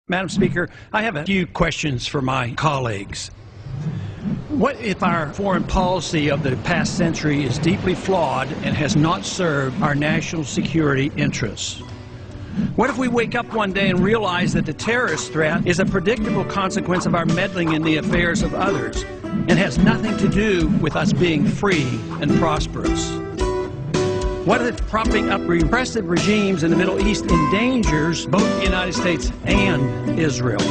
Madam Speaker, I have a few questions for my colleagues. What if our foreign policy of the past century is deeply flawed and has not served our national security interests? What if we wake up one day and realize that the terrorist threat is a predictable consequence of our meddling in the affairs of others and has nothing to do with us being free and prosperous? What if propping up repressive regimes in the Middle East endangers both the United States and Israel?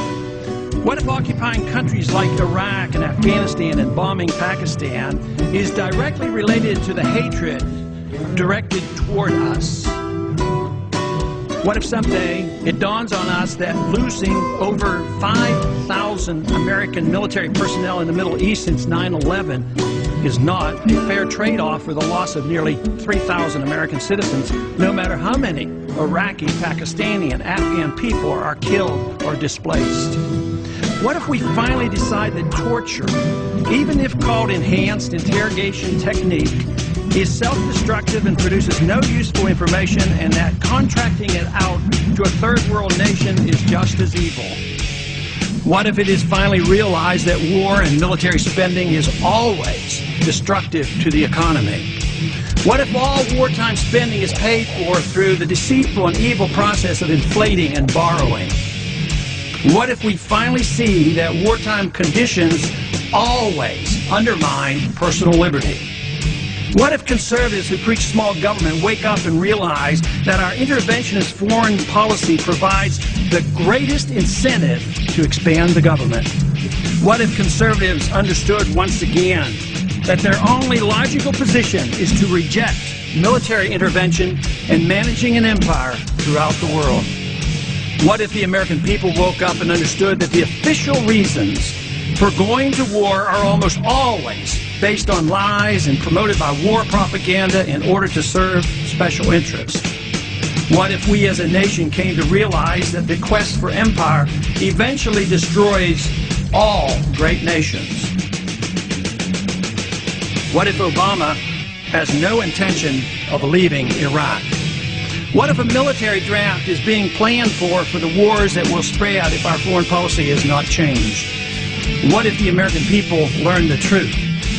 What if occupying countries like Iraq and Afghanistan and bombing Pakistan is directly related to the hatred directed toward us? What if someday it dawns on us that losing over 5,000 American military personnel in the Middle East since 9/11 is not a fair trade-off for the loss of nearly 3,000 American citizens, no matter how many Iraqi, Pakistani, and Afghan people are killed or displaced? What if we finally decide that torture, even if called enhanced interrogation technique, is self-destructive and produces no useful information, and that contracting it out to a third world nation is just as evil? What if it is finally realized that war and military spending is always destructive to the economy? What if all wartime spending is paid for through the deceitful and evil process of inflating and borrowing? What if we finally see that wartime conditions always undermine personal liberty? What if conservatives who preach small government wake up and realize that our interventionist foreign policy provides the greatest incentive to expand the government? What if conservatives understood once again that their only logical position is to reject military intervention and managing an empire throughout the world? What if the American people woke up and understood that the official reasons for going to war are almost always based on lies and promoted by war propaganda in order to serve special interests? What if we as a nation came to realize that the quest for empire eventually destroys all great nations? What if Obama has no intention of leaving Iraq? What if a military draft is being planned for the wars that will spread if our foreign policy is not changed? What if the American people learn the truth,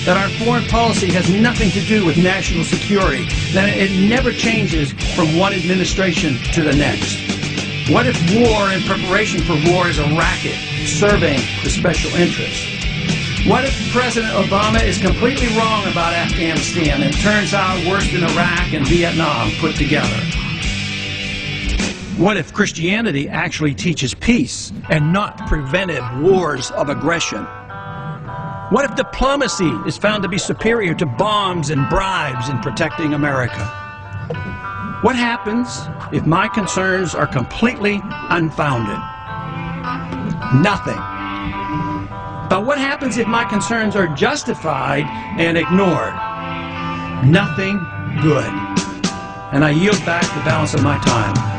that our foreign policy has nothing to do with national security, that it never changes from one administration to the next? What if war and preparation for war is a racket serving the special interests? What if President Obama is completely wrong about Afghanistan and turns out worse than Iraq and Vietnam put together? What if Christianity actually teaches peace and not preventive wars of aggression? What if diplomacy is found to be superior to bombs and bribes in protecting America? What happens if my concerns are completely unfounded? Nothing. But what happens if my concerns are justified and ignored? Nothing good. And I yield back the balance of my time.